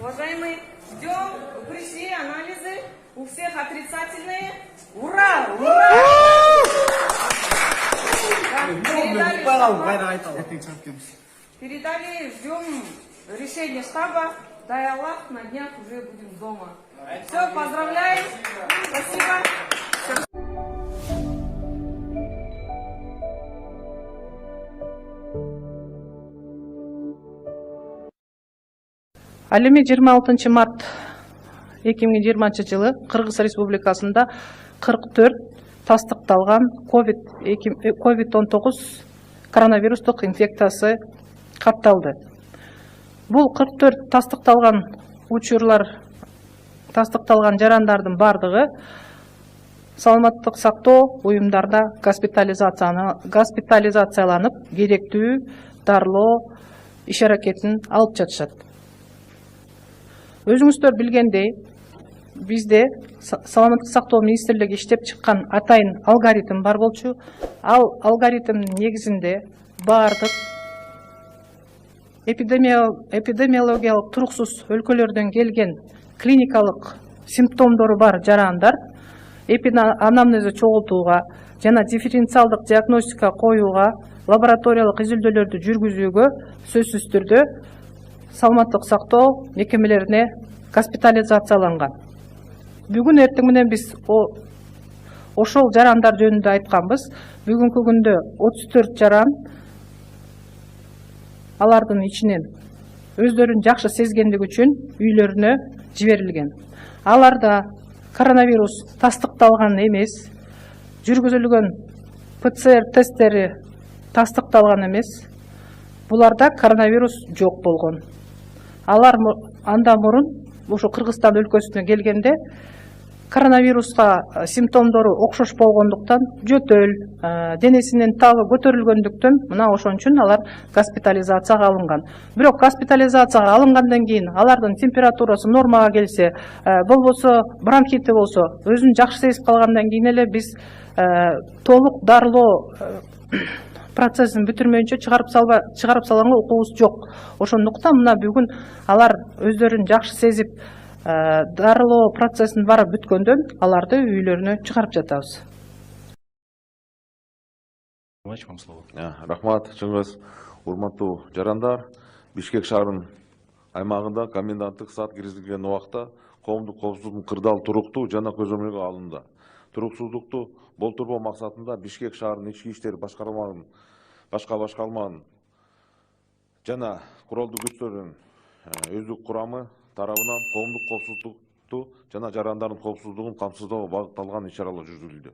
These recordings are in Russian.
Уважаемые, ждем, пришли анализы, у всех отрицательные. Ура! Ура! Передали, ждем решения штаба. Дай Аллах, на днях уже будем дома. Все, поздравляем. Спасибо. Ал эми 26 март 2020 жылы Кыргыз Республикасында 44 тастыкталган COVID-19 коронавирустук инфекциясы катталды. Бул 44 тастыкталган учурлар, тастыкталган жарандардын бардыгы саламаттык сактоо уюмдарда госпитализацияланып, керектүү дарылоо иш аракетин алып жатышат. Өзүңүздөр билгендей, бизде саламаттык сактоо министрлиги иштеп чыккан атайын алгоритм бар болчу. Ал алгоритмдин негизинде бардык эпидемиологиялык туруксуз өлкөлөрдөн келген клиникалык симптомдору бар жарандар анамнези чогултууга жана дифференциалдык диагностика коюуга, лабораториялык изилдөөлөрдү жүргүзүүгө сөзсүз түрдө саламаттык сактоо мекемелерине госпитализацияланган. Бүгүн эртең менен биз ошол жарандар жөнүндө айтканбыз. Бүгүнкү күндө 34 жаран алардын ичинен өздөрүн жакшы сезгендиги үчүн үйлөрүнө жиберилген. Аларда коронавирус тастыкталган эмес, жүргүзүлгөн ПЦР тесттери тастыкталган эмес. Буларда коронавирус жок болгон. Алар анда мурун ошо Кыргызстан өлкөсүнө келгенде коронавируска симптомдору окшош болгондуктан, жөтөл, денесинин табы көтөрүлгөндүктөн мына ошон үчүн алар госпитализацияга алынган. Бирок госпитализацияга алынгандан кийин алардын температурасы нормага келсе, болбосо бронхити болсо, өзүн жакшы сезип калгандан кийин эле биз толук дарылоо процессин бүтүрмөйүнчө чыгарып салганга укугубуз жок. Ошондуктан мына бүгүн алар өздөрүн жакшы сезип, дарылоо процессин бара бүткөндөн аларды үйлөрүнө чыгарып жатабыз. Рахмат, Чыңгыз. Урматтуу жарандар, Бишкек шаарынын аймагында коменданттык саат киргизилген убакта коомдук коопсуздуктун кырдаал туруктуу жана көзөмөлгө алынды. Туруксуздукту болтурбоо максатында Бишкек шаарынын ички иштер башкармалыгынын жана куралдуу күчтөрдүн өздүк курамы тарабынан коомдук коопсуздукту жана жарандардын коопсуздугун камсыздоого багытталган иш-чаралар жүргүзүлдү.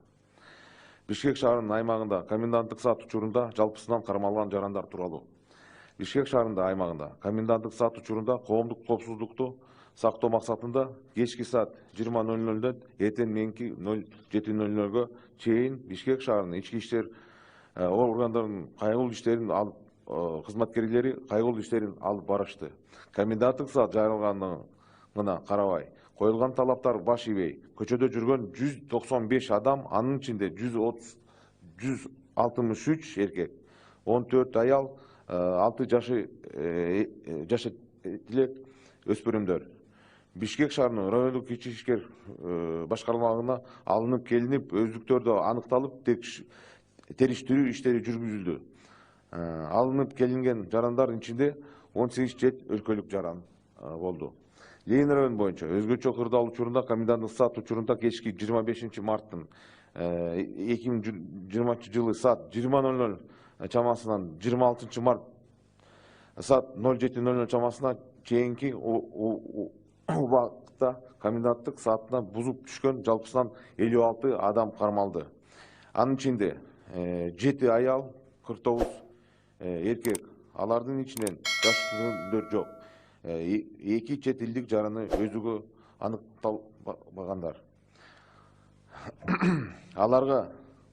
Бишкек шаарынын аймагында коменданттык саат учурунда жалпысынан кармалган жарандар тууралуу. Бишкек шаарында аймагында коменданттык саат учурунда коомдук коопсуздукту сактоо максатында кечки саат 20:00-дөн эртең мененки 07:00-гө чейин Бишкек шаарынын ички иштер органдарынын кайгылуу иштерин алып кызматкерлери кайгылуу иштерин алып барышты. Коменданттык саат жарыялганына карабай, коюлган талаптар баш ийбей, көчөдө жүргөн 195 адам, анын ичинде 163 эркек, 14 аял, 6 жашы элек өспүрүмдөр Бишкек шаарынын райондук ички иштер башкармалыгына алынып келинип, өздүктөрдө аныкталып, териштирүү иштери жүргүзүлдү. Алынып келинген жарандардын ичинде 18 чет өлкөлүк жаран болду. Ленин району боюнча өзгөчө кырдаал учурунда коменданттык саат учурунда кечки 25 марттын 2020 жылы саат 20:00 чамасынан 26 март саат 07:00 чамасына чейинки убакытта коменданттык саатына бузуп түшкөн жалпысынан 56 адам кармалды. Анын ичинде 7 аял, 49 эркек, алардын ичинен жаштуулар жок. 2 чет элдик жараны өздүгү аныкталбагандар. Аларга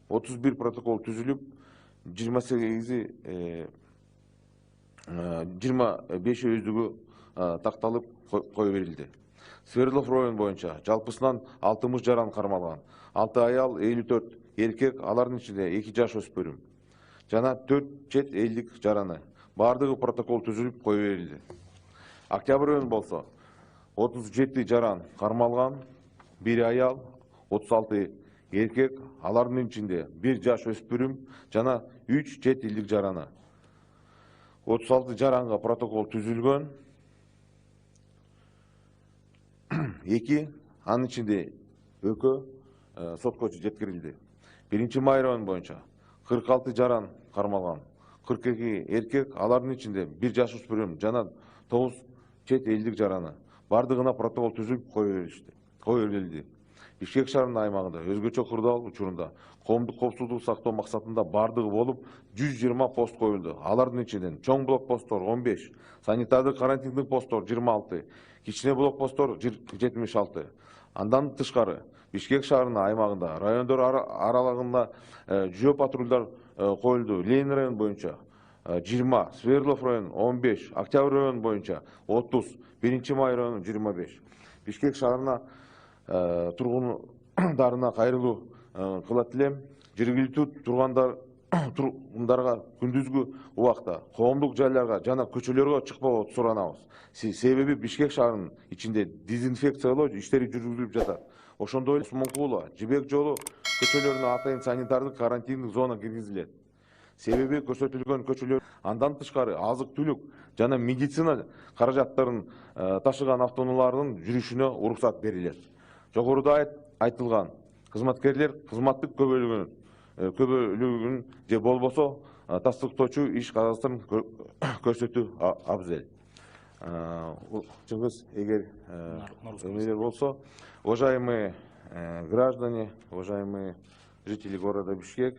31 протокол түзүлүп, 25 өздүгү такталып кое берилди. Свердлов району боюнча жалпысынан 60 жаран кармалган. 6 аял, 54 эркек, алардын ичинде 2 жаш өспүрүм жана 4 чет элдик жараны. Бардыгы протокол түзүлүп кое берилди. Октябрь району болсо 37 жаран кармалган, 1 аял, 36 эркек, алардын ичинде 1 жаш өспүрүм жана 3 чет элдик жараны. 36 жаранга протокол түзүлгөн. 2, анын ичинде экөө сотко жеткирилди. 1 май району боюнча 46 жаран кармалган, 42 эркек, алардын ичинде 1 жаш өспүрүм жана 9 чет элдик жараны. Бардыгына протокол түзүлүп кое берилди. Бишкек шаарынын аймагында өзгөчө кырдаал учурунда коомдук коопсуздукту сактоо максатында бардыгы болуп 120 пост коюлду. Алардын ичинен чоң блокпосттор 15, санитардык карантиндик посттор 26, кичине блокпосттор 76. Андан тышкары Бишкек шаарынын аймагында райондор аралыгында жөө патрулдар коюлду. Ленин району боюнча 20, Свердлов району 15, Октябрь району боюнча 30, 1 Май району 25. Бишкек шаарына тургундарына кайрылуу кылат элем. Жергиликтүү тургундарга күндүзгү убакта коомдук жайларга жана көчөлөргө чыкпоого суранабыз. Себеби Бишкек шаарынын ичинде дезинфекциялоо иштери жүргүзүлүп жатат. Ошондой эле Осмонкула, Жибек жолу көчөлөрүнө атайын санитардык карантиндик зона киргизилет. Себеби көрсөтүлгөн көчөлөр андан тышкары азык-түлүк жана медицина каражаттарын ташыган автоунаалардын жүрүшүнө уруксат берилет. Жогоруда айтылган кызматкерлер кызматтык көбөлүгүн же болбосо тастыктоочу иш кагазын көрсөтүү абзел. Чыңгыз, эгер эмелер болсо, уважаемые граждане, уважаемые жители города Бишкек,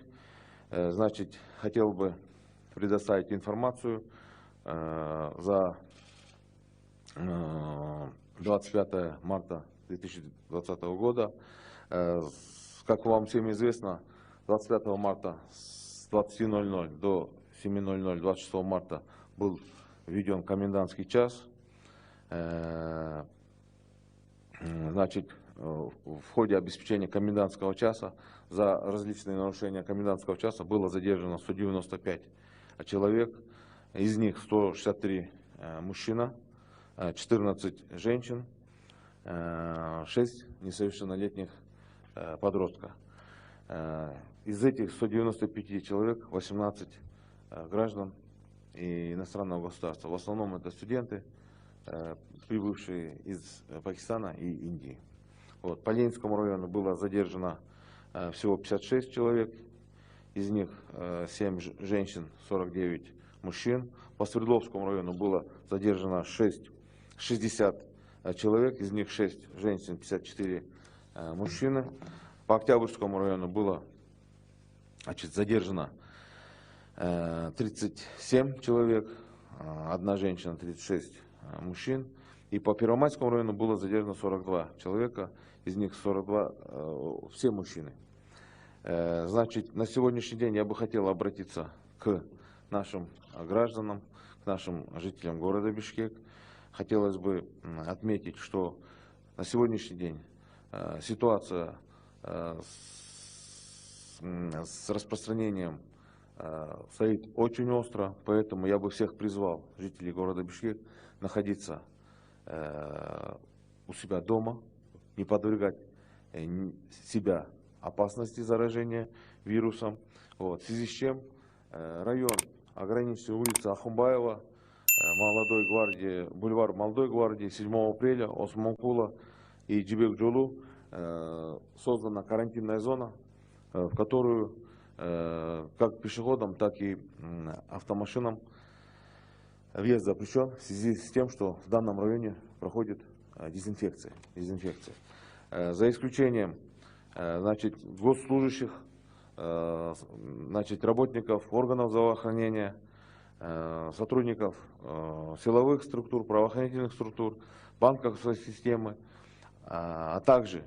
значит, хотел бы предоставить информацию за 25 марта 2020 года. Как вам всем известно, 25 марта с 20:00 до 7:00 26 марта был введен комендантский час. Значит, в ходе обеспечения комендантского часа за различные нарушения комендантского часа было задержано 195 человек, из них 163 мужчина, 14 женщин, 6 несовершеннолетних подростка. Из этих 195 человек 18 граждан и иностранного государства. В основном это студенты, прибывшие из Пакистана и Индии. Вот. По Ленинскому району было задержано всего 56 человек, из них 7 женщин, 49 мужчин. По Свердловскому району было задержано 60 человек, из них 6 женщин, 54 мужчины. По Октябрьскому району было задержано 37 человек, 1 женщина, 36 мужчин. И по Первомайскому району было задержано 42 человека, из них 42 все мужчины. Значит, на сегодняшний день я бы хотел обратиться к нашим гражданам, к нашим жителям города Бишкек. Хотелось бы отметить, что на сегодняшний день ситуация с распространением стоит очень остро, поэтому я бы всех призвал, жителей города Бишкек, находиться у себя дома, не подвергать себя опасности заражения вирусом. Вот. В связи с чем район ограничивается улица Ахумбаева, Молодой гвардии, бульвар Молодой гвардии, 7 апреля, Осмонкула и Джибек жолу создана карантинная зона, в которую как пешеходам, так и автомашинам въезд запрещен в связи с тем, что в данном районе проходит дезинфекция. За исключением, значит, госслужащих, значит, работников органов здравоохранения, сотрудников силовых структур, правоохранительных структур, банковской системы, а также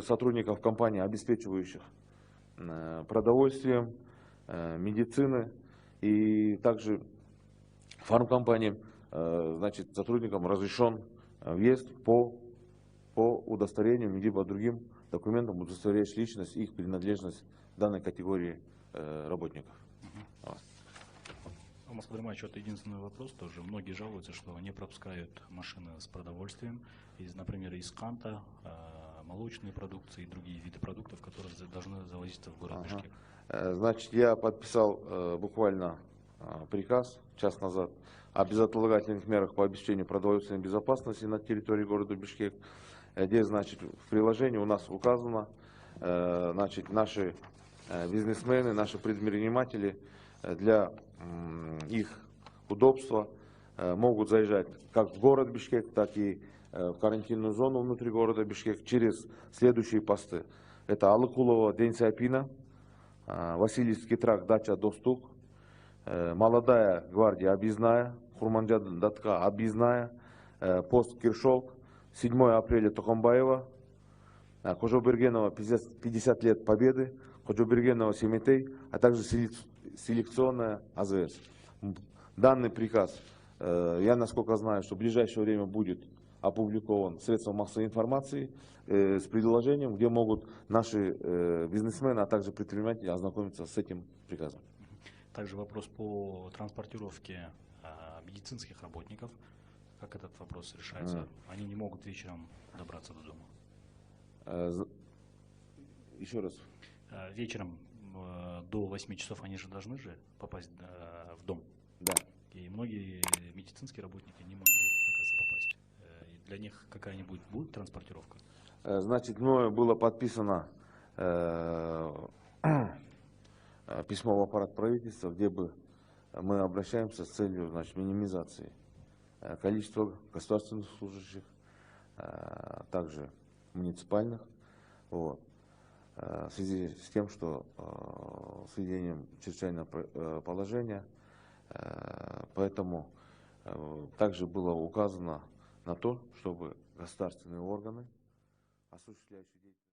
сотрудников компаний, обеспечивающих продовольствием, медицины, и также фармкомпаниям, значит, сотрудникам разрешен въезд по удостоверениям либо другим документам, удостоверяющим личность и их принадлежность данной категории работников. Москва это единственный вопрос тоже. Многие жалуются, что не пропускают машины с продовольствием, например, из Канта, молочные продукции и другие виды продуктов, которые должны завозиться в город Бишкек. Значит, я подписал буквально приказ час назад о безотлагательных мерах по обеспечению продовольственной безопасности на территории города Бишкек, где, значит, в приложении у нас указано, значит, наши бизнесмены, наши предприниматели для их удобства могут заезжать как в город Бишкек, так и в карантинную зону внутри города Бишкек через следующие посты. Это Алыкулова, День Сайпина, Васильевский тракт, дача Достук, Молодая гвардия Объездная, Хурманджан Датка Объездная, пост Киршолк, 7 апреля Тухамбаева, Кожобергенова 50 лет Победы, Кожобергенова Семетей, а также селекционная АЗС. Данный приказ, я насколько знаю, что в ближайшее время будет опубликован в средствах массовой информации с предложением, где могут наши бизнесмены, а также предприниматели ознакомиться с этим приказом. Также вопрос по транспортировке медицинских работников. Как этот вопрос решается? Они не могут вечером добраться до дома. Еще раз. Вечером до 8 часов они же должны попасть в дом. Да. И многие медицинские работники не могли, оказывается, попасть. И для них какая-нибудь будет транспортировка? Значит, мною было подписано письмо в аппарат правительства, где бы мы обращаемся с целью, значит, минимизации количества государственных служащих, также муниципальных, вот, в связи с тем, что с введением чрезвычайного положения, поэтому также было указано на то, чтобы государственные органы, осуществляющие деятельность